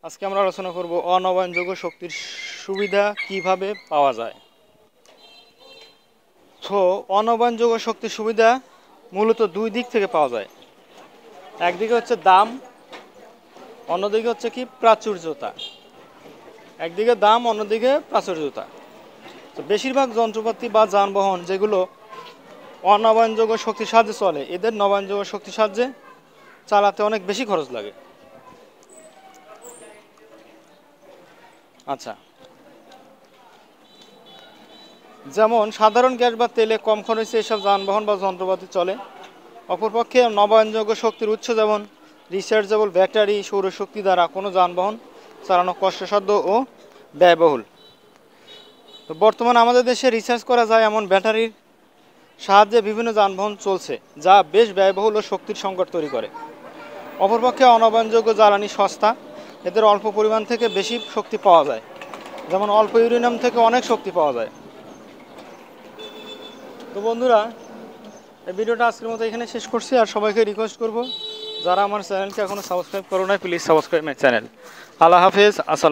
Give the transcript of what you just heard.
আজকে আমরা আলোচনা করব অনবায়নযোগ্য শক্তির সুবিধা কিভাবে পাওয়া যায়। তো অনবায়নযোগ্য শক্তির সুবিধা মূলত দুই দিক থেকে পাওয়া যায়। একদিকে হচ্ছে দাম, অন্যদিকে হচ্ছে কি প্রাচুর্যতা। একদিকে দাম, অন্যদিকে প্রাচুর্যতা। তো বেশিরভাগ যন্ত্রপাতি বা যানবাহন যেগুলো অনবায়নযোগ্য শক্তির সাহায্যে চলে, এদের নবায়নযোগ্য শক্তির সাহায্যে চালাতে অনেক বেশি খরচ লাগে। আচ্ছা, যেমন সাধারণ গ্যাস বা তেলে কম খরচে এসব যানবাহন বা যন্ত্রপাতি চলে। অপরপক্ষে নবায়নযোগ্য শক্তির উৎস যেমন রিচার্জেবল ব্যাটারি, সৌরশক্তি দ্বারা কোনো যানবাহন চালানো কষ্টসাধ্য ও ব্যয়বহুল। তো বর্তমানে আমাদের দেশে রিচার্জ করা যায় এমন ব্যাটারির সাহায্যে বিভিন্ন যানবাহন চলছে, যা বেশ ব্যয়বহুল ও শক্তির সংকট তৈরি করে। অপরপক্ষে অনবায়নযোগ্য জ্বালানি সস্তা, এদের অল্প পরিমাণ থেকে বেশি শক্তি পাওয়া যায়। যেমন অল্প ইউরেনিয়াম থেকে অনেক শক্তি পাওয়া যায়। তো বন্ধুরা, এই ভিডিওটা আজকের মতো এখানে শেষ করছি। আর সবাইকে রিকোয়েস্ট করব, যারা আমার চ্যানেলকে এখনও সাবস্ক্রাইব করো না, প্লিজ সাবস্ক্রাইব মাই চ্যানেল। আল্লাহ হাফেজ। আসসালাম।